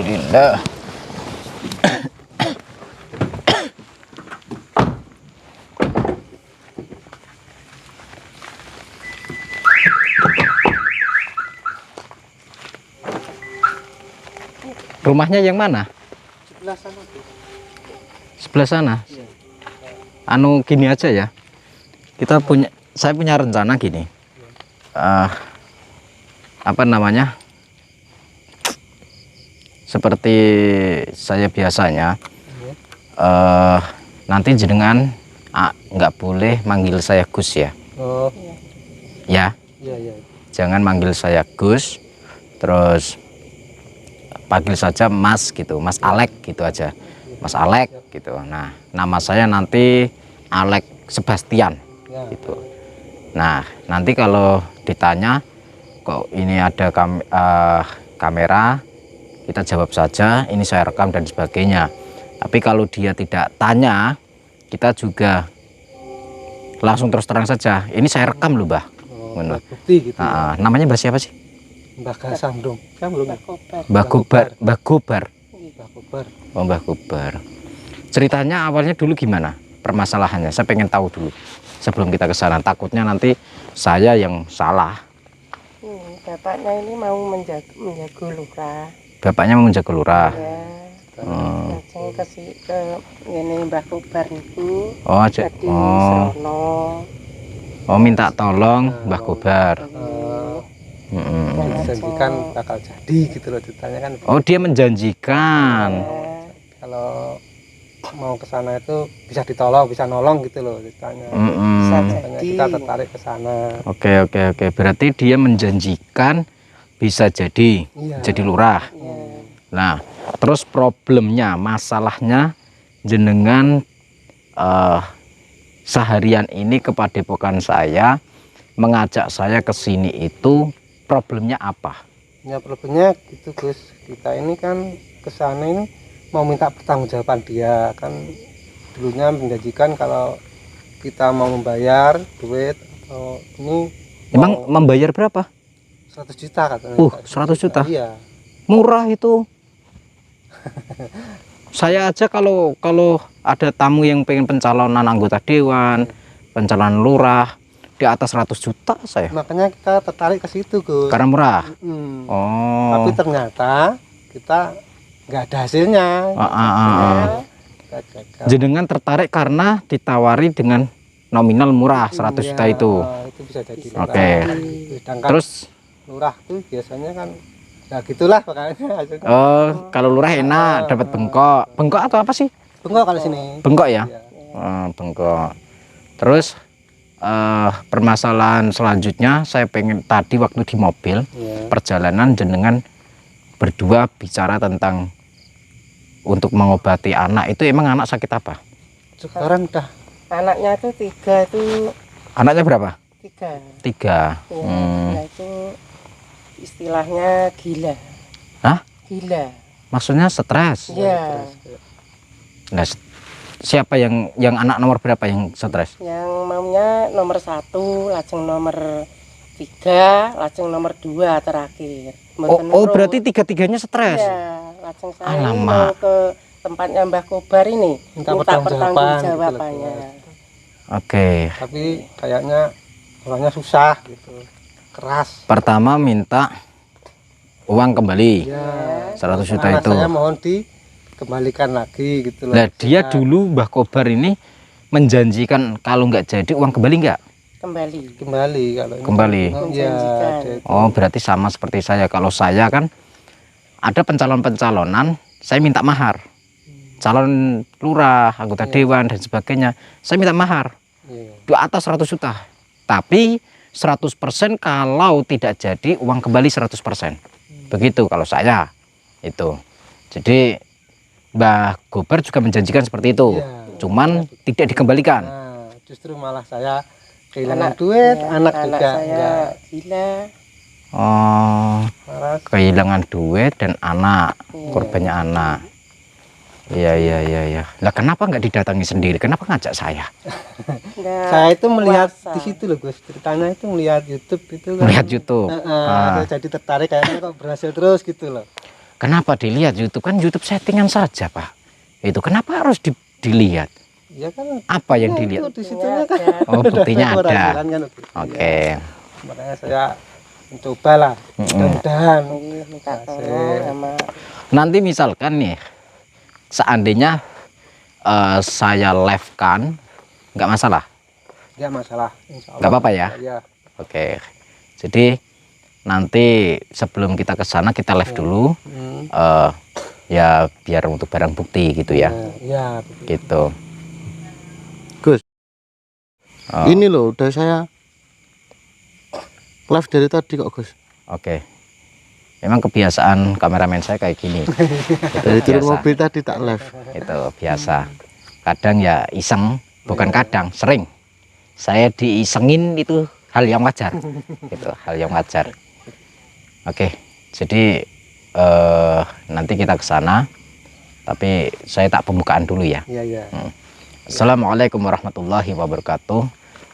Alhamdulillah. Rumahnya yang mana? Sebelah sana. Sebelah sana. Iya. Anu gini aja ya. Saya punya rencana gini. Apa namanya? Seperti saya biasanya. Nanti jenengan nggak boleh manggil saya Gus ya. Oh. Ya. Iya, iya. Jangan manggil saya Gus. Terus panggil saja Mas gitu, Mas Alek gitu aja, Mas Alek gitu. Nah, nama saya nanti Alek Sebastian gitu. Nah, nanti kalau ditanya kok ini ada kamera, kita jawab saja ini saya rekam dan sebagainya. Tapi kalau dia tidak tanya, kita juga langsung terus terang saja ini saya rekam loh, Mbah. Bukti gitu. Namanya Mbah siapa sih? Mbah Gasandung. Mbah Gobar. Mbah Gobar. Oh, Mbah Gobar. Ceritanya awalnya dulu gimana permasalahannya? Saya pengen tahu dulu sebelum kita ke sana. Takutnya nanti saya yang salah. Bapaknya ini mau menjaga lurah. Bapaknya mau menjaga lurah. Ya. Langsung ke ini Mbah Gobar itu. Oh, aja. Oh, minta tolong Mbah Gobar. Menjanjikan bakal jadi gitu loh ceritanya kan. Oh, dia menjanjikan. Kalau mau ke sana itu bisa ditolong, bisa nolong gitu loh ceritanya. Kita tertarik ke sana. Oke. Berarti dia menjanjikan bisa jadi lurah. Nah, terus problemnya, masalahnya jenengan seharian ini ke padepokan saya mengajak saya ke sini itu problemnya apa? Ya problemnya gitu Gus, kita ini kan ke sana ini mau minta pertanggungjawaban dia kan dulunya menjanjikan kalau kita mau membayar duit atau ini emang membayar berapa? 100 juta katanya. 100 juta? Iya. Murah itu. Saya aja kalau ada tamu yang pengen pencalonan anggota dewan, pencalonan lurah di atas 100 juta saya. Makanya kita tertarik ke situ Gus. Karena murah. Oh. Tapi ternyata kita nggak ada hasilnya. Jenengan tertarik karena ditawari dengan nominal murah 100 juta itu. Itu bisa jadi. Oke. Terus lurah tuh biasanya kan ya gitulah makanya. Oh, kalau lurah enak dapat bengkok. Bengkok atau apa sih? Bengkok kalau sini. Bengkok ya? Bengkok. Terus permasalahan selanjutnya saya pengen tadi waktu di mobil perjalanan jenengan berdua bicara tentang untuk mengobati anak itu emang anak sakit apa? Sekarang udah anaknya itu 3 itu. Anaknya berapa? 3. Ya, nah itu istilahnya gila. Hah? Gila. Maksudnya stres? Iya. Nah, siapa yang anak nomor berapa yang stres? Yang maunya nomor 1, lajeng nomor 3, lajeng nomor 2 terakhir. Oh berarti tiga-tiganya stres? Iya, lajeng saya ini mau ke tempatnya Mbah Gobar ini minta pertanggungjawabannya. Oke. Tapi kayaknya orangnya susah gitu, keras. Pertama minta uang kembali, 100 juta itu. Saya mohon dikembalikan lagi gitu loh. Nah dia dulu Mbah Gobar ini menjanjikan kalau nggak jadi uang kembali nggak? Kembali kalau kembali. Oh berarti sama seperti saya. Kalau saya kan ada pencalonan saya minta mahar, calon lurah, anggota dewan dan sebagainya, saya minta mahar di atas 100 juta. Tapi 100% kalau tidak jadi uang kembali 100%. Begitu kalau saya itu. Jadi Mbah Gobar juga menjanjikan seperti itu, cuman tidak dikembalikan. Nah, justru malah saya kehilangan duit, anak juga enggak. Gila. Oh, kehilangan duit dan anak, korbannya anak. Iya. Lah kenapa nggak didatangi sendiri? Kenapa ngajak saya? Saya itu melihat di situ loh Gus, ceritanya itu melihat YouTube itu kan. Melihat YouTube. Saya jadi tertarik kayaknya kok berhasil terus gitu loh. Kenapa dilihat YouTube? Kan YouTube settingan saja, Pak. Itu kenapa harus dilihat? Ya kan Apa yang ya, dilihat? itu di situnya kan Oh, buktinya ada. keberhasilan kan itu. Oke. Ya, makanya saya mencoba lah, mudah-mudahan Iya, minta Asik. tolong sama Nanti misalkan nih, seandainya saya live kan, nggak masalah. nggak masalah, insya Allah. Nggak apa-apa ya? Ya, Oke. Jadi nanti sebelum kita ke sana kita live dulu, ya biar untuk barang bukti gitu ya. ya, Gitu. Gus, Oh, ini loh udah saya live dari tadi kok Gus. Oke. Memang kebiasaan kameramen saya kayak gini. Dari Itu turun biasa. mobil tadi tak live. Itu biasa. Kadang ya iseng, bukan kadang, sering. Saya diisengin itu hal yang wajar. Gitu, hal yang wajar. Oke. Jadi nanti kita ke sana. Tapi saya tak pembukaan dulu ya. ya. Assalamualaikum warahmatullahi wabarakatuh.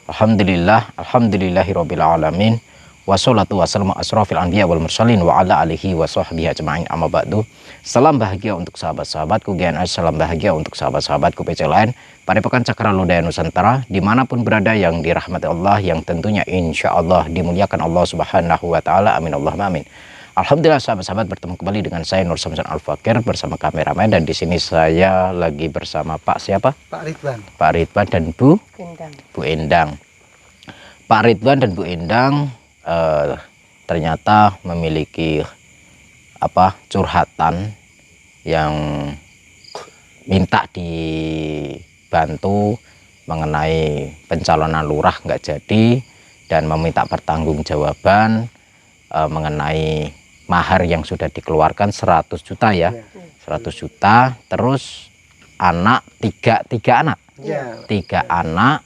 Alhamdulillahirabbil alamin. Wassalatu wassalamu asrofil anbiya wal mursalin wa ala alihi wa sahbihi ajma'in amma ba'du. Salam bahagia untuk sahabat-sahabatku GNS, salam bahagia untuk sahabat-sahabatku PCLN, Padepokan Cakra Lodaya Nusantara, dimanapun berada yang dirahmati Allah, yang tentunya insya Allah dimuliakan Allah Subhanahu wa Ta'ala. Amin Allahumma amin. Alhamdulillah sahabat-sahabat, bertemu kembali dengan saya Nur Samsun Al-Fakir bersama kameramen, dan di sini saya lagi bersama Pak siapa? Pak Ridwan. Pak Ridwan dan Bu Endang. Endang. Pak Ridwan dan Bu Endang ternyata memiliki curhatan yang minta dibantu mengenai pencalonan lurah nggak jadi, dan meminta pertanggungjawaban mengenai mahar yang sudah dikeluarkan 100 juta ya. 100 juta, terus anak tiga anak Ya, 3 anak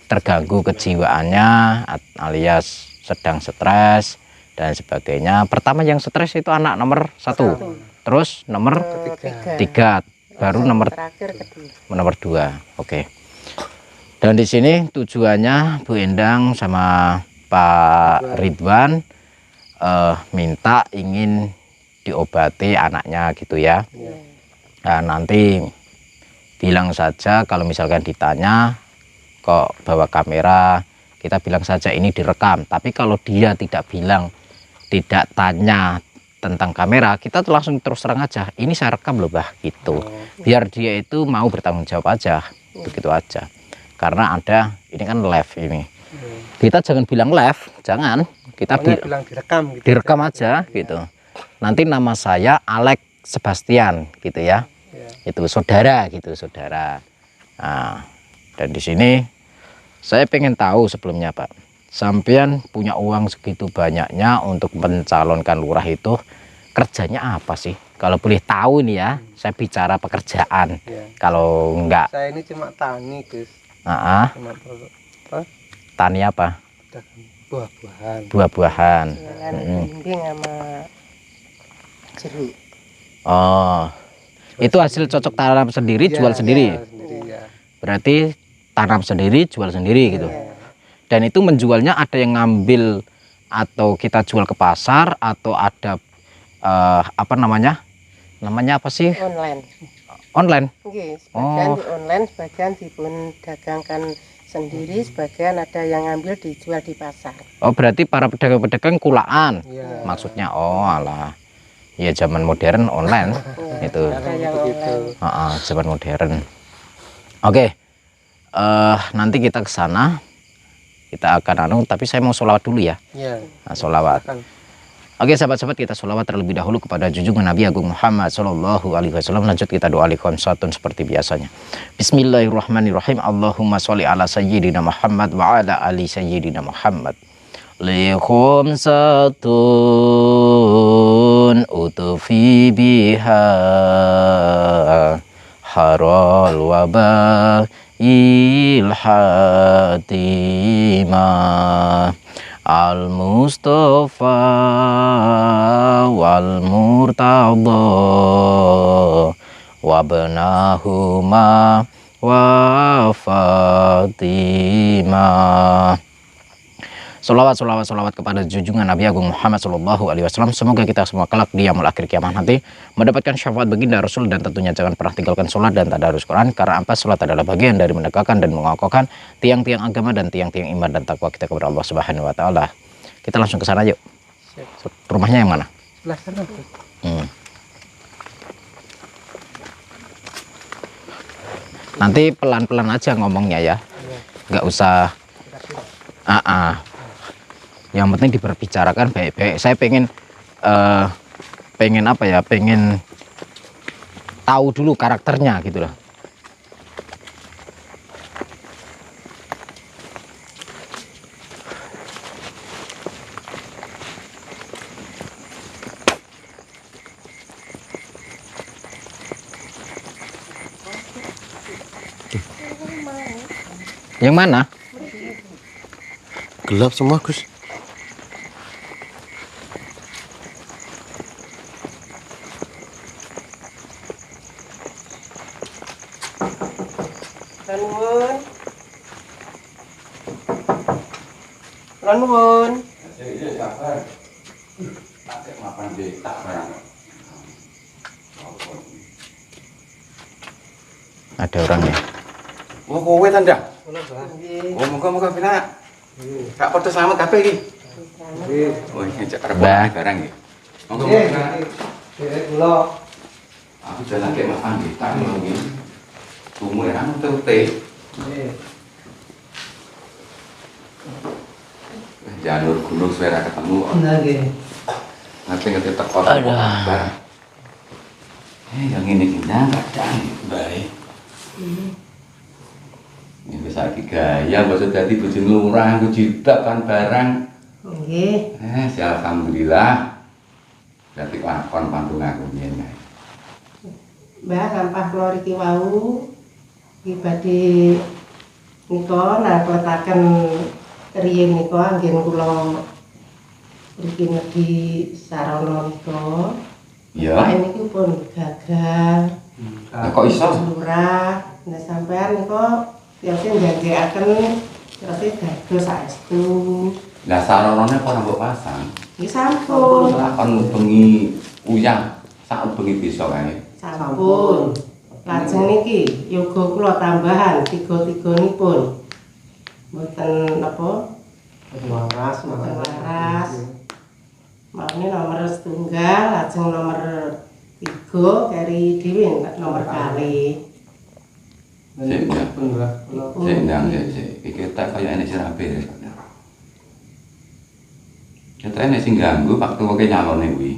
terganggu kejiwaannya alias sedang stres dan sebagainya. Pertama yang stres itu anak nomor 1, terus nomor Tiga. 3, baru nomor Terakhir kedua. nomor 2. Oke. Dan di sini tujuannya Bu Endang sama Pak Ridwan minta ingin diobati anaknya gitu ya. Nah, nanti bilang saja kalau misalkan ditanya kok bawa kamera, kita bilang saja ini direkam. Tapi kalau dia tidak bilang, tidak tanya tentang kamera, kita tuh langsung terus terang aja, ini saya rekam loh bah, gitu. Biar dia itu mau bertanggung jawab aja, begitu aja. Karena ada, ini kan live ini. Kita jangan bilang live, jangan. Kita pokoknya bilang direkam gitu. direkam aja gitu. Nanti nama saya Alex Sebastian gitu ya. Itu saudara gitu, saudara. Nah, dan di sini saya pengen tahu sebelumnya Pak, sampean punya uang segitu banyaknya untuk mencalonkan lurah itu kerjanya apa sih? Kalau boleh tahu nih ya, saya bicara pekerjaan. Ya. Kalau enggak, Saya ini cuma tani, Gus. Cuma produk tani apa? dagang buah-buahan. Buah-buahan. Jualan bimbing sama jeruk. Oh, itu hasil cocok tanam sendiri, Iya, jual sendiri. iya, sendiri ya. Berarti tanam sendiri, jual sendiri gitu. Dan itu menjualnya ada yang ngambil atau kita jual ke pasar, atau ada apa namanya? Namanya apa sih? Online. Online. Oke, sebagian Oh. di online, sebagian dipun dagangkan sendiri, sebagian ada yang ngambil dijual di pasar. Oh, berarti para pedagang-pedagang kulaan. Iya. Maksudnya, oh alah. Ya zaman modern online itu. Ada yang Begitu. online. Zaman modern. Oke. Nanti kita ke sana. Kita akan tapi saya mau sholawat dulu ya. Iya. Nah, sholawat. Silakan. Oke sahabat-sahabat, kita sholawat terlebih dahulu kepada junjungan Nabi Agung Muhammad Sallallahu Alaihi Wasallam. Lanjut kita doa likhomsatun seperti biasanya. Bismillahirrahmanirrahim. Allahumma sholli ala sayyidina Muhammad wa ala ali sayyidina Muhammad. Likhomsatun utufi biha haral wabah ilhatimah al-Mustafa wal Murtada wabnahuma wa Fatimah Sholawat kepada junjungan Nabi Agung Muhammad Sallallahu Alaihi Wasallam. Semoga kita semua kelak di yaumul akhir kiamat nanti mendapatkan syafaat baginda Rasul, dan tentunya jangan pernah tinggalkan sholat dan tadarus Quran, karena apa? Sholat adalah bagian dari menegakkan dan mengokohkan tiang-tiang agama dan tiang-tiang iman dan takwa kita kepada Allah Subhanahu Wa Taala. Kita langsung ke sana yuk. Rumahnya yang mana? Sebelah sana, Gus. Nanti pelan-pelan aja ngomongnya ya, nggak usah yang penting diperbicarakan baik-baik. Saya pengen apa ya, pengen tahu dulu karakternya gitu loh. Yang mana? Gelap semua, Gus. Nuwun. Ada orang ya? Oh, kowe tanda. Oh, moga-moga pina. Kak padha selamat kabeh iki. Oh, ngejak arep barang iki. Monggo. Kula Aku jalan ke Mas Andi, tak mau iki. Umur ana tute. Jalur gunung suara ketemu. nggih. Ngerti teko barang. Yang ini kita enggak ada baik. Ini bisa gaya, maksud dadi bojo lurah, aku jidak kan barang. Nggih. Alhamdulillah. Berarti lakon pantun aku biyen. Mbah sampah kula riki wau iki badhe nika nakletaken riyin nika anggen kula mriki nedhi sarana nika. Iya. Pak niki pun gagal. Lah kok iso? Lurah, nah sampean nika yate njagekaken terus dados saestu. Lah saronone kok ora mbok pasang. Iki sampun. Lakon bengi uyang, sak bengi besok kae. Sampun. Lajeng niki yoga kula tambahan tiga-tiganipun. Mboten napa? Waras, Mboten waras. Makne nomor setunggal, lajeng nomor 3 kari dhewe nomor kali. Sik ndang sik. Iki tak kaya enek sirabe. Kita enek sing ganggu waktu kowe nyalone kuwi.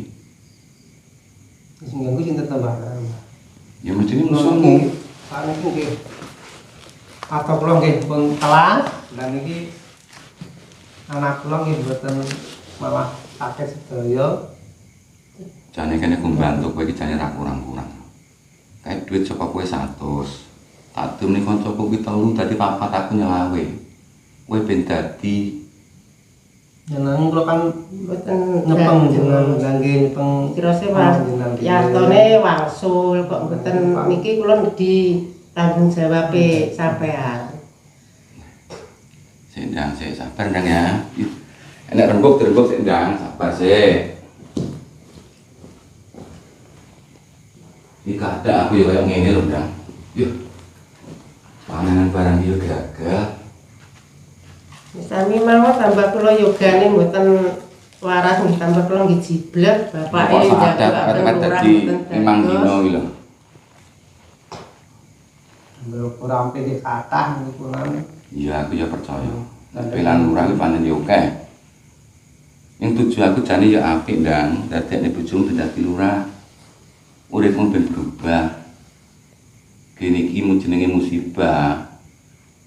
Sing ganggu sinten tambah. Ya mestine musuhmu. Saniki nggih. Atau kula nggih pun kelas, dan iki anak kula nggih mboten malah sakit sedaya. Jane kene ku mbantu kowe iki jane ra kurang-kurang. Kae duit saka kowe 100. Tak dumne kancaku ki 3 dadi 4 aku nyelawe. Kowe ben dadi Jeneng kula kan Mboten nyepeng jeneng nggih nyepeng Kirose Mas Yartone wangsul kok mboten niki kula nedhi tanggung jawab sampean. sik ndang sik sabar ndang ya. Enek rembug sik ndang, sabar sik. Iki kada aku yo kaya ngene lho ndang. Yo. Panenan barang yo gagal. Sami mawon tambah kula yogane mboten waras nggih tambah kula nggih jiblek bapake Kok ada kan dadi 5 dino iki lho. ora ampe di kathah niku lan. Iya aku ya percaya. Pelan lurah iki panen yo akeh. Yang tujuan aku jane ya apik ndang, dadekne bojomu dadi lurah. Uripmu ben berubah. Kene iki mu jenenge musibah.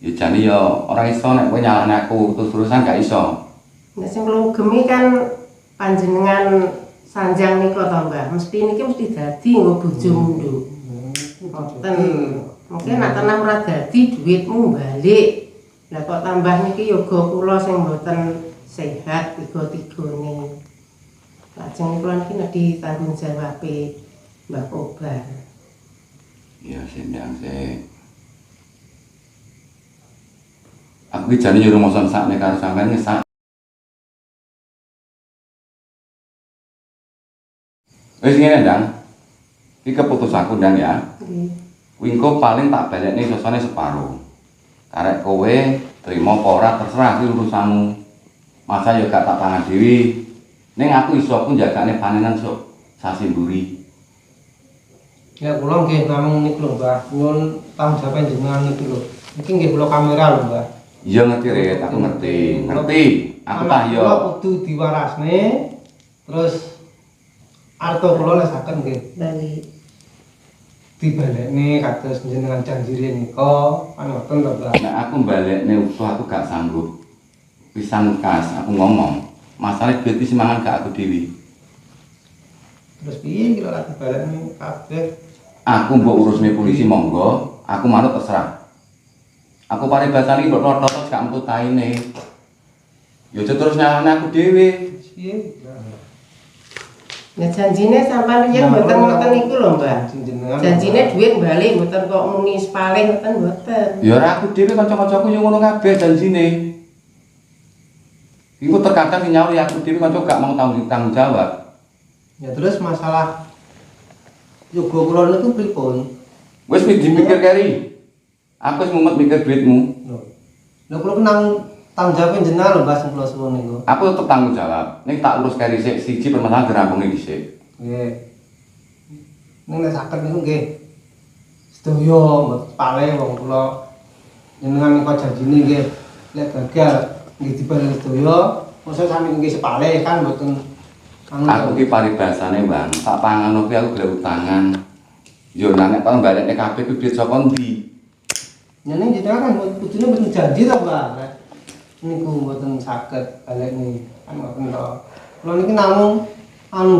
Ya jane ya ora iso nek kowe nyalahne aku terus-terusan gak iso. Nek sing kula gemi kan panjenengan sanjang nika to Mbah, mesti niki mesti dadi nggo bojomu nduk. Mboten. Mungkin nek tenan ora dadi duitmu balik. Lah kok tambah niki yoga kula sing mboten sehat tiga-tigane. Lajeng kula niki nedhi tanggung jawabe Mbah Kobar. Ya sendang sik. Aku iki jane yo rumoson sakne karo sampeyan sak Wis ngene Ndang. Iki keputusanku Ndang ya. Nggih. Wingko paling tak balekne sosone separo. Karek kowe trimo apa ora terserah iki urusanmu. Masa ya gak tak tangan dhewe. Ning aku iso aku jagane panenan sok sasi mburi. Ya kula nggih namung niku lho Mbah, nyuwun tanggung jawab jenengan niku lho. Iki nggih kula kamera lho Mbah. Iya ngerti Rit, aku ngerti. Ngerti. Aku Anak tah yo. kula kudu diwarasne. Terus arto kula lesaken nggih Bali. dibalekne kados jenengan janji nika kan ngoten lho Mbah. Nek aku balekne utuh aku gak sanggup. Pisan kas aku ngomong. Masalah duit iki mangan gak aku dhewe. Terus piye kira lagi balekne kabeh? Aku mbok urusne polisi monggo, aku manut terserah. Aku paribasane mbok rotot gak metu taine. Yo terus nyalahne aku dhewe. Piye? Ya janjine sampean riyen mboten ngoten niku lho, Mbah. Jenengan Janjine dhuwit bali mboten kok muni sepale ngoten mboten. Ya ora aku dhewe kanca-kancaku yo ngono kabeh janjine. Iku terkadang sing nyauri aku dhewe kanca gak mau tanggung jawab. Ya terus masalah yoga kula niku pripun? Wis dipikir keri. Aku wis mumet mikir duitmu. Lho kula kenang tanggung jawab jenengan lho Mbah sing kula suwun niku. Aku tetep tanggung jawab. Ning tak urus keri sik siji permasalahan dirampungi dhisik. Nggih. Ning nek saged niku nggih. Sedaya mboten pale wong kula jenengan niku janjine nggih lek gagal nggih dibalik sedaya. Mosok sami nggih sepale kan mboten Aku ki paribasane, Bang. Tak pangan kuwi aku golek utangan. Yo nek kok balekne kabeh kuwi duit saka ndi? Ya ning jenengan kan kudune mboten janji to, Mbah. Niku mboten saged balekne kan ngoten to. Kula niki namung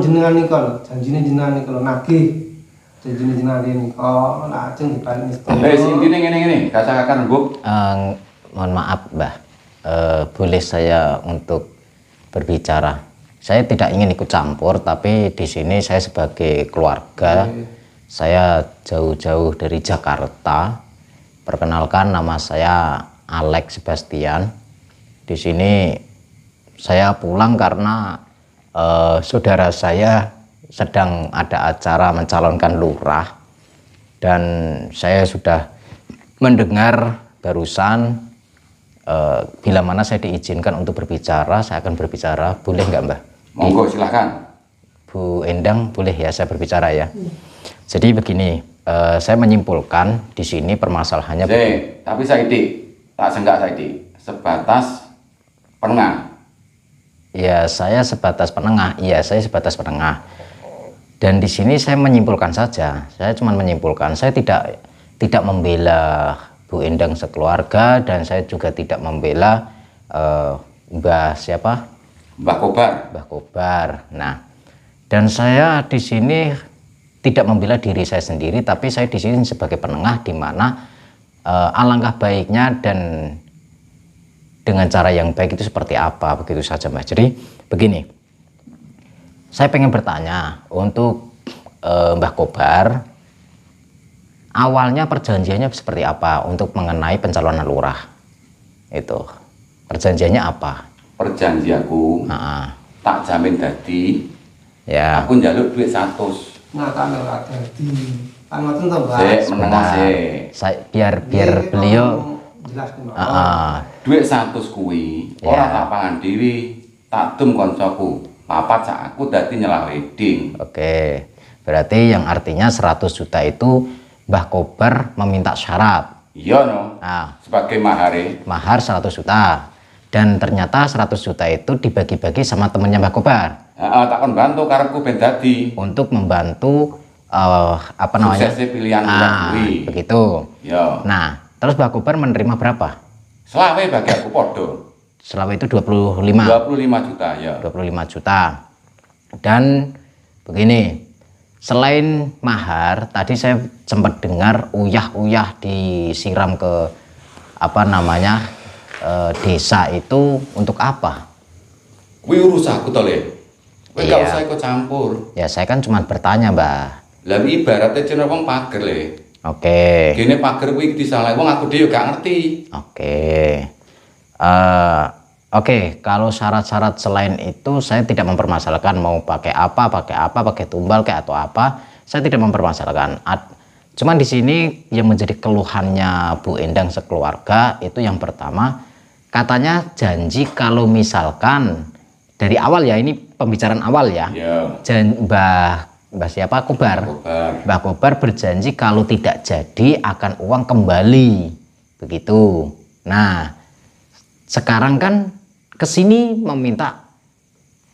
jenengan nika lho, janjine jenengan nika lho nagih. Janjine jenengan nika lajeng dibalekne sedaya. Wis intine ngene-ngene, kasak-kakan rembug. Mohon maaf, Mbah. Boleh saya untuk berbicara? Saya tidak ingin ikut campur, tapi di sini saya sebagai keluarga, saya jauh-jauh dari Jakarta. Perkenalkan, nama saya Alex Sebastian. Di sini saya pulang karena saudara saya sedang ada acara mencalonkan lurah, dan saya sudah mendengar barusan. Bila mana saya diizinkan untuk berbicara, saya akan berbicara. Boleh nggak, Mbah? Monggo silahkan. Bu Endang, boleh ya saya berbicara ya? Jadi begini, saya menyimpulkan di sini permasalahannya. Tapi saiki tak senggak saiki sebatas penengah. Ya, saya sebatas penengah. Iya, saya sebatas penengah. Dan di sini saya menyimpulkan saja. Saya cuma menyimpulkan. Saya tidak membela Bu Endang sekeluarga, dan saya juga tidak membela Mbah siapa? Mbah Kobar. Mbah Kobar. Nah, dan saya di sini tidak membela diri saya sendiri, tapi saya di sini sebagai penengah, di mana alangkah baiknya dan dengan cara yang baik itu seperti apa, begitu saja, Mbah. Jadi begini, saya pengen bertanya untuk Mbah Kobar, awalnya perjanjiannya seperti apa untuk mengenai pencalonan lurah? Itu perjanjiannya apa? Perjanjianku tak jamin dadi Ya. aku njaluk duit 100. Nah, kan ora dadi. Kan ngoten to, Mbah. Menengah Saya biar beliau jelasken. duit 100 kuwi ora tak pangan dhewe, tak dum koncoku. Papat sak aku dadi nyelah wedding. Oke. Berarti yang artinya 100 juta itu Mbah Kobar meminta syarat. Iya no. Nah, Sebagai mahare. mahar 100 juta. Dan ternyata 100 juta itu dibagi-bagi sama temennya Mbah Kobar. Tak kon bantu karepku ben dadi. Untuk membantu apa namanya? Suksesnya pilihan kuwi. Begitu. Ya. Nah, terus Mbah Kobar menerima berapa? Selawe bagi aku podo. Selama itu 25 25 juta ya. 25 juta. Dan begini, selain mahar, tadi saya sempat dengar uyah-uyah disiram ke apa namanya desa itu untuk apa? Kuwi urusanku to, Le. Kowe gak Iya. usah ikut campur. Ya saya kan cuma bertanya, Mbah. Lah ibaratnya jeneng wong pager, Le. Oke. Kene pager kuwi disalahi wong aku dhewe gak ngerti. Oke. Oke, kalau syarat-syarat selain itu saya tidak mempermasalahkan mau pakai apa, pakai tumbal kayak atau apa, saya tidak mempermasalahkan. Cuman di sini yang menjadi keluhannya Bu Endang sekeluarga itu yang pertama, katanya janji kalau misalkan dari awal ya, ini pembicaraan awal ya. Ya. Mbah siapa? Kobar. Kobar. Mbah Kobar berjanji kalau tidak jadi akan uang kembali. Begitu. Nah, sekarang kan kesini meminta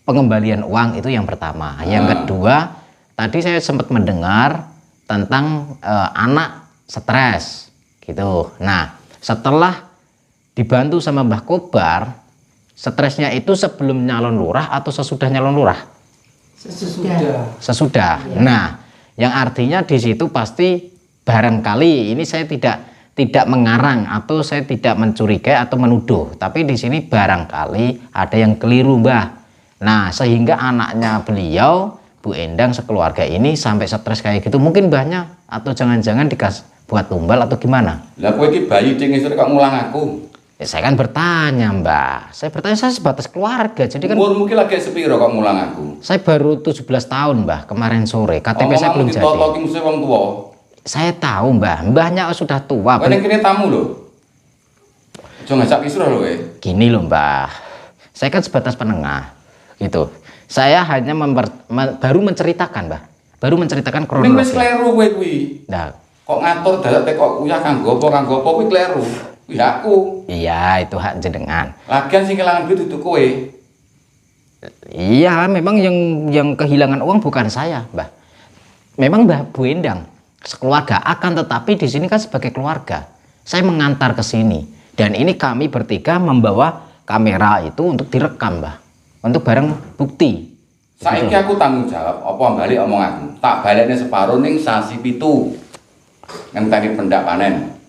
pengembalian uang, itu yang pertama. Yang kedua, tadi saya sempat mendengar tentang anak stres gitu. Nah, setelah dibantu sama Mbah Kobar, stresnya itu sebelum nyalon lurah atau sesudah nyalon lurah? Sesudah. Nah, yang artinya di situ pasti barangkali, ini saya tidak mengarang atau saya tidak mencurigai atau menuduh, tapi di sini barangkali ada yang keliru, Mbah. Nah, sehingga anaknya beliau, Bu Endang sekeluarga ini sampai stres kayak gitu. Mungkin Mbahnya atau jangan-jangan dikasih buat tumbal atau gimana? Lah kowe iki bayi ding isuk kok ngulang aku. Ya, saya kan bertanya, Mbah. Saya sebatas keluarga. Jadi kan Umur mungkin lagi sepiro kok ngulang aku. saya baru 17 tahun, Mbah, kemarin sore. KTP saya belum jadi. Ditotoki mesti wong tuwa. Saya tahu, Mbah. Mbahnya sudah tua. Kowe ning kene tamu lho. Aja ngajak kisruh lho kowe. Gini loh, Mbah. Saya kan sebatas penengah. Gitu. Saya hanya baru menceritakan, Mbah. Baru menceritakan Ning wis kronologi. kleru kowe kuwi. Nah, Kok ngatur dadak teko uyah kanggo apa kuwi kleru. Ya aku. iya, itu hak jenengan. Lagian sing kelangan duit itu kowe. Iya, memang yang kehilangan uang bukan saya, Mbah. Memang Mbah Bu Endang sekeluarga, akan tetapi di sini kan sebagai keluarga. Saya mengantar ke sini dan ini kami bertiga membawa kamera itu untuk direkam, Mbah. Untuk barang bukti. Saiki aku tanggung jawab apa balik omong aku. Tak balekne separo ning sasi 7. Ngenteni pendak panen.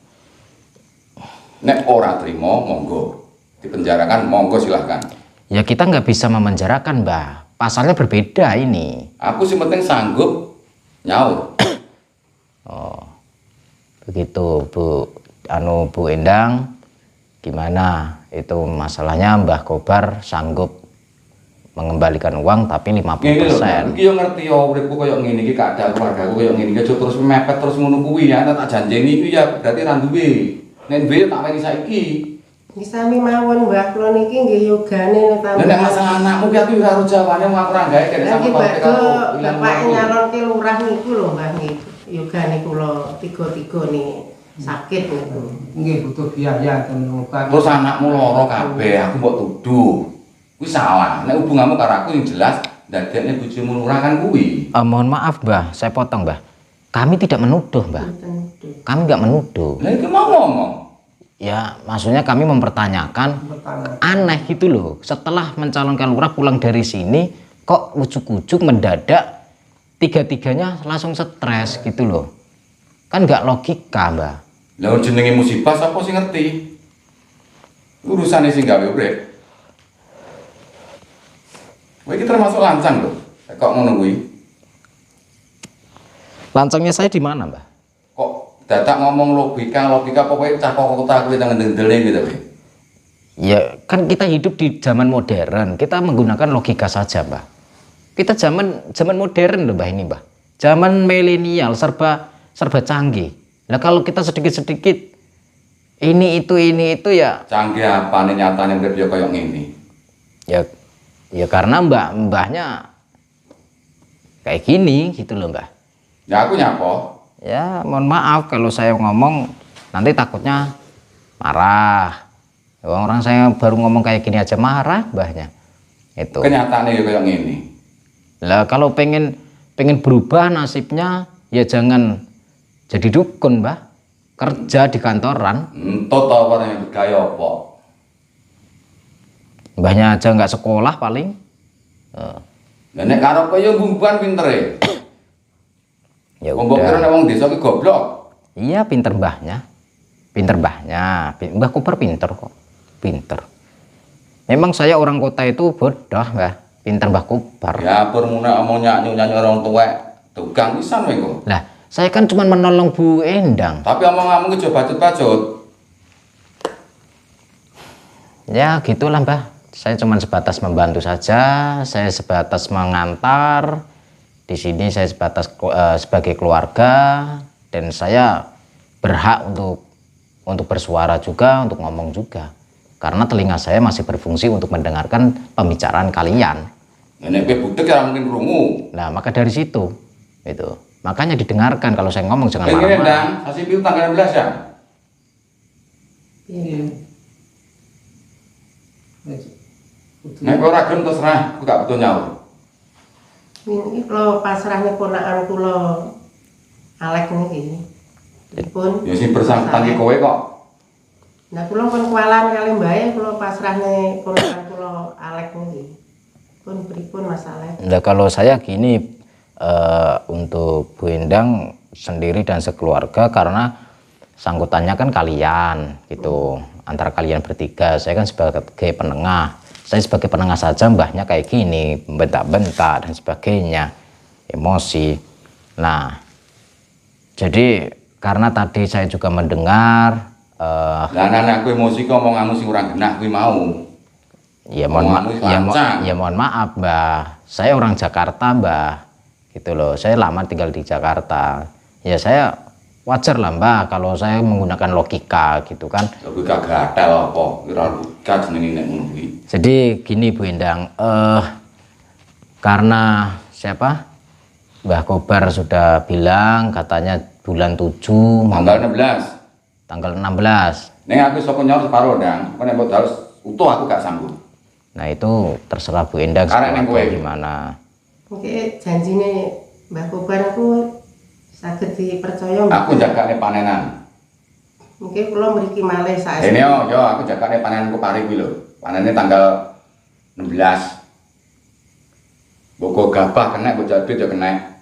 Nek ora trimo monggo dipenjarakan, monggo silahkan. Ya kita nggak bisa memenjarakan, Mbah. Pasalnya berbeda ini. Aku sih penting sanggup nyaur. Oh, begitu Bu Endang. Gimana itu masalahnya? Mbah Kobar sanggup mengembalikan uang tapi 50%. Ngene lho, iki yo ngerti yo uripku koyo ngene iki, keadaan keluargaku koyo ngene iki, aja terus mepet terus ngono kuwi ya. Tak janjeni iki ya berarti ra duwe. Nek duwe tak weni saiki. Iki sami mawon, Mbah, kula niki nggih yogane Lah nek masalah anakmu ki aku ora ora jawane wong aku ora gawe kene Lagi sama badhe bapak nyalonke lurah niku lho, Mbah, nggih. Yogane kula tiga-tiga nih sakit niku. Nggih butuh biaya ten obat. Terus anakmu loro kabeh, aku mbok tuduh. Kuwi salah. Nek hubunganmu karo aku yang jelas ndadekne bojomu lurah kan kuwi. Mohon maaf, Mbah, saya potong, Mbah. Kami tidak menuduh, Mbah. Kami nggak menuduh. Lah iki mau ngomong. Ya, maksudnya kami mempertanyakan, aneh gitu loh. Setelah mencalonkan lurah pulang dari sini, kok ujuk-ujuk mendadak tiga-tiganya langsung stres gitu loh. Kan nggak logika, Mbah. Lah jenenge musibah sapa sing ngerti? Urusane sing gawe urip. Kowe iki termasuk lancang lho. Kok ngono kuwi? Lancangnya saya di mana, Mbah? Kok dadak ngomong logika pokoknya cah kota kuwi nang ndel-ndele gitu kowe. Ya, kan kita hidup di zaman modern. Kita menggunakan logika saja, Mbah. Kita zaman modern loh, Mbah, ini, Mbah. Zaman milenial serba canggih. Nah, kalau kita sedikit-sedikit ini itu ya Canggih apane nyatane urip yo koyo ngene. ya karena mbahnya kayak gini gitu loh, Mbah. Ya aku nyapo. Ya, mohon maaf kalau saya ngomong nanti takutnya marah. Orang saya baru ngomong kayak gini aja marah, Mbahnya. Itu. Kenyataane yo koyo ngene. Lah kalau pengen berubah nasibnya ya jangan jadi dukun, Mbah. Kerja di kantoran. Entut ta warane gaya apa? Mbahnya aja nggak sekolah paling. Lah nek karo kowe yo mbumbuan pintere. Ya Wong kira nek udah. wong desa ki goblok. Iya, pinter Mbahnya. Pinter Mbahnya. Mbah Kobar pinter kok. Pinter. Memang saya orang kota itu bodoh, Mbah. Pinter Mbah Kobar. Ya purmune omong nyanyi orang tuwek. Tukang pisan kowe kok. Lah, saya kan cuma menolong Bu Endang. Tapi omonganmu ki aja bacut-bacut. Ya gitulah, Mbah. Saya cuma sebatas membantu saja, saya sebatas mengantar. Di sini saya sebatas sebagai keluarga, dan saya berhak untuk bersuara juga, untuk ngomong juga. Karena telinga saya masih berfungsi untuk mendengarkan pembicaraan kalian. Nek kowe budek ya mungkin krungu. Nah, maka dari situ itu. Makanya didengarkan kalau saya ngomong, jangan Ini marah-marah. Dang, sasi piu tanggal 16 ya. Iya. Nek kowe ora gelem terserah, aku gak butuh nyaur. Ini kalau pasrahnya ponakan kula Alek niki. Pun. Ya sing bersangkutan ki kowe kok. Nah kula pun kualan kali mbae kula pasrahne ponakan kula Alek niki. Pun pripun Mas Alek? Nah, kalau saya gini, untuk Bu Endang sendiri dan sekeluarga, karena sangkutannya kan kalian gitu, antara kalian bertiga. Saya kan sebagai penengah. Saya sebagai penengah saja mbahnya kayak gini, bentak-bentak dan sebagainya, emosi. Nah, jadi karena tadi saya juga mendengar Lah anak kowe emosi kok omonganmu sing ora genah kuwi mau. ya Omonganmu lancang. mohon maaf Mbah, saya orang Jakarta Mbah, gitu loh. Saya lama tinggal di Jakarta, ya saya wajar lah Mbah kalau saya menggunakan logika gitu kan. Logika gatel apa? Kira logika jenenge nek ngono kuwi. Jadi gini Bu Endang, karena siapa? Mbah Kobar sudah bilang katanya bulan 7 Tanggal 16. tanggal 16. Ning aku sapa nyaur separo Dang. Kok nek mbok harus utuh aku gak sanggup. Nah itu terserah Bu Endang Karek ning kowe. gimana. Oke, janjine Mbah Kobar aku saged dipercaya. Aku jagane panenan. Mungkin kula mriki malih saat Ini yo aku jagane panenanku pari kuwi lho. Panenane tanggal 16. Boko gabah kena, bok jadit ya kena.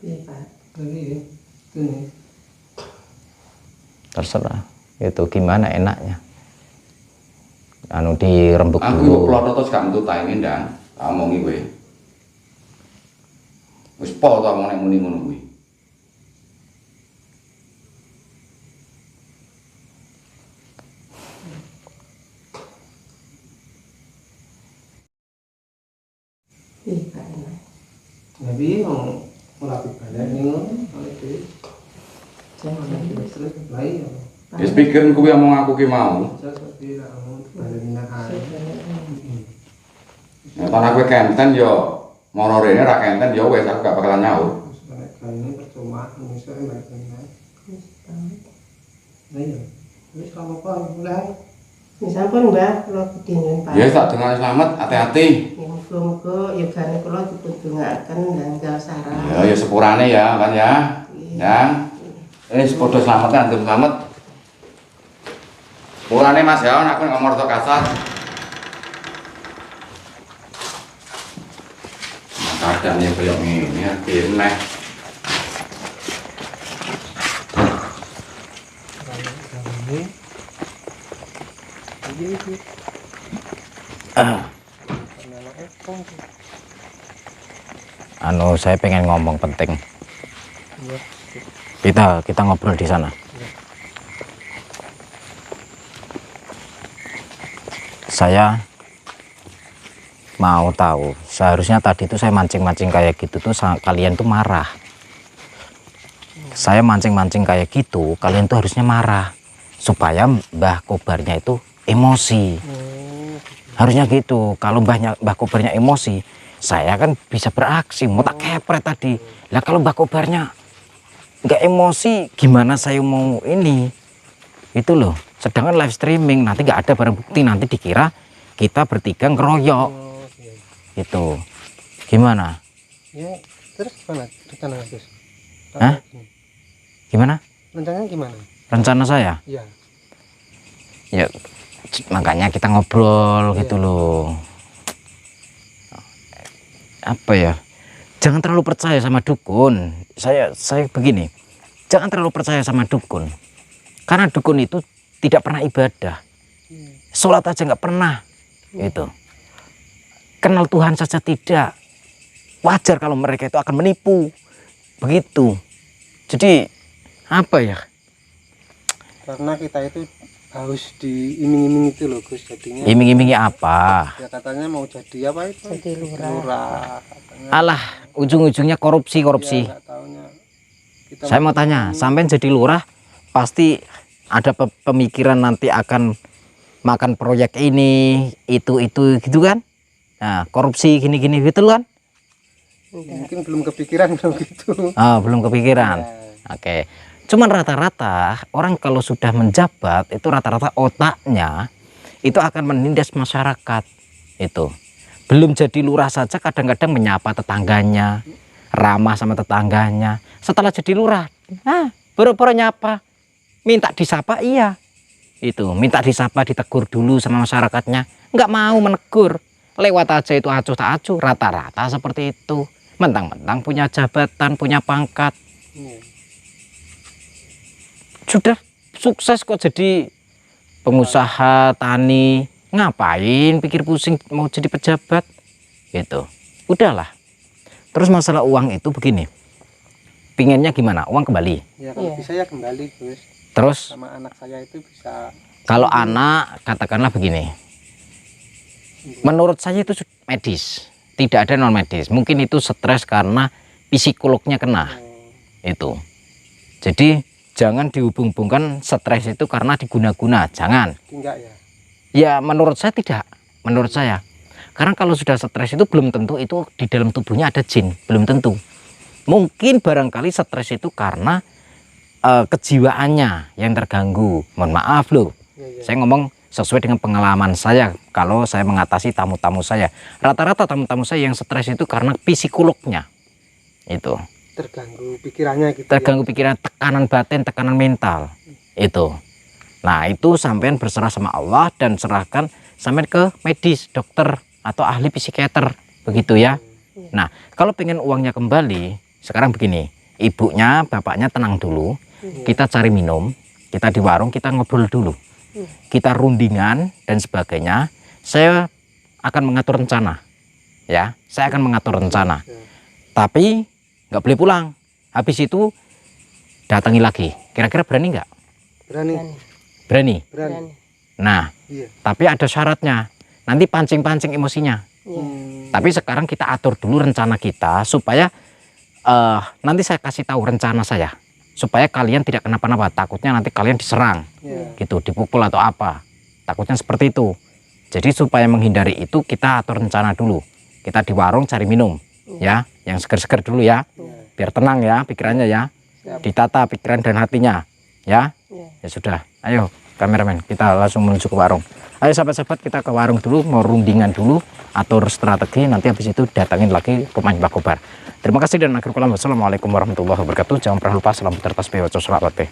Iya, Pak. Ini ini Terserah itu gimana enaknya. Anu dirembuk Aku dulu. kok plotot terus gak entuk ta ini Ndang. Tak omongi kowe. Wis po ta omong nek muni ngono kuwi. Iya, Pak. Enak. tapi yang melatih badan ini oleh itu Jangan terus lain Wis pikirin kuwi omong aku ki mau. seperti kamu badan air Nek ana kowe kenten yo moro rene ra kenten yo wis aku gak bakalan nyaur. mereka ini percuma misalnya mereka ini nah iya terus kamu apa mulai Misal pun Mbah, kula bedingan Pak. Ya tak dengan selamat, hati-hati. Ya muga-muga yogane kula dipun dongaaken nanggal sarah. Ya sepurane ya kan ya. Ya. Padha selamat kan, antum selamat. Sepurane Mas ya, aku ngomong rada kasar. Kadangnya kayak ngene, akhirnya neh. Anu saya pengen ngomong penting. Kita ngobrol di sana. Saya mau tahu, seharusnya tadi itu saya mancing-mancing kayak gitu tuh kalian tuh marah. Saya mancing-mancing kayak gitu, kalian tuh harusnya marah supaya Mbah Kobarnya itu emosi. Harusnya gitu. Kalau Mbah Kobarnya emosi, saya kan bisa beraksi, mau tak kepret tadi. Lah kalau Mbah Kobarnya nggak emosi, gimana saya mau ini? Itu loh. Sedangkan live streaming nanti nggak ada barang bukti, nanti dikira kita bertiga ngeroyok. Itu gimana? ya terus gimana rencana Gus? Hah? Gimana? Rencananya gimana? Rencana saya? Ya Ya makanya kita ngobrol gitu loh. Apa ya? Jangan terlalu percaya sama dukun. Saya begini. Jangan terlalu percaya sama dukun. Karena dukun itu tidak pernah ibadah. Sholat aja nggak pernah. Gitu. Kenal Tuhan saja tidak. Wajar kalau mereka itu akan menipu. Begitu. Jadi apa ya? karena kita itu harus diiming-iming itu loh Gus, jadinya Iming-imingi apa? ya katanya mau jadi apa itu, Jadi lurah. lurah katanya. Alah, ujung-ujungnya korupsi. Ya, nggak taunya kita Saya mau tanya, sampean jadi lurah pasti ada pemikiran nanti akan makan proyek ini, itu gitu kan? Nah, korupsi gini-gini gitu kan? mungkin belum kepikiran belum gitu. Ah, belum kepikiran. Ya. Oke. Cuman rata-rata orang kalau sudah menjabat itu rata-rata otaknya itu akan menindas masyarakat. Itu. Belum jadi lurah saja kadang-kadang menyapa tetangganya, ramah sama tetangganya. Setelah jadi lurah, boro-boro nyapa, minta disapa iya. Itu, minta disapa, ditegur dulu sama masyarakatnya. Nggak mau menegur. Lewat aja itu acuh tak acuh, rata-rata seperti itu. Mentang-mentang punya jabatan, punya pangkat. Iya. Sudah sukses kok jadi pengusaha tani, ngapain pikir pusing mau jadi pejabat gitu, udahlah. Terus masalah uang itu begini, pinginnya gimana, uang kembali. Ya kalau bisa ya kembali Gus, Terus sama anak saya itu bisa. kalau anak katakanlah begini, menurut saya itu medis, tidak ada non medis, mungkin itu stres karena psikolognya kena itu. Jadi jangan dihubung-hubungkan stres itu karena diguna-guna, jangan. Enggak ya. Ya menurut saya tidak, menurut saya. Karena kalau sudah stres itu belum tentu itu di dalam tubuhnya ada jin, belum tentu. Mungkin barangkali stres itu karena kejiwaannya yang terganggu. Mohon maaf loh, saya ngomong sesuai dengan pengalaman saya. Kalau saya mengatasi tamu-tamu saya, rata-rata tamu-tamu saya yang stres itu karena psikolognya itu. Terganggu pikirannya gitu. Terganggu pikiran, tekanan batin, tekanan mental itu. Nah itu sampean berserah sama Allah dan serahkan sampean ke medis, dokter atau ahli psikiater begitu ya. Nah kalau pengen uangnya kembali, sekarang begini, ibunya bapaknya tenang dulu, kita cari minum, kita di warung, kita ngobrol dulu, kita rundingan dan sebagainya. Saya akan mengatur rencana ya, saya akan mengatur rencana, tapi nggak boleh pulang. Habis itu datangi lagi. Kira-kira berani nggak? Berani. Berani. Berani. Nah, Iya. tapi ada syaratnya. Nanti pancing-pancing emosinya. Tapi sekarang kita atur dulu rencana kita supaya nanti saya kasih tahu rencana saya supaya kalian tidak kenapa-napa. Takutnya nanti kalian diserang, gitu, dipukul atau apa. Takutnya seperti itu. Jadi supaya menghindari itu kita atur rencana dulu. Kita di warung cari minum. Ya, yang seger-seger dulu ya, biar tenang ya pikirannya ya, ditata pikiran dan hatinya ya. Ya sudah, ayo kameramen kita langsung menuju ke warung. Ayo sahabat-sahabat kita ke warung dulu, mau rundingan dulu, atur strategi, nanti habis itu datangin lagi pemain Pak Kobar. Terima kasih dan akhir kalam, wassalamualaikum warahmatullahi wabarakatuh. Jangan pernah lupa salam putar tasbih wa sholawat.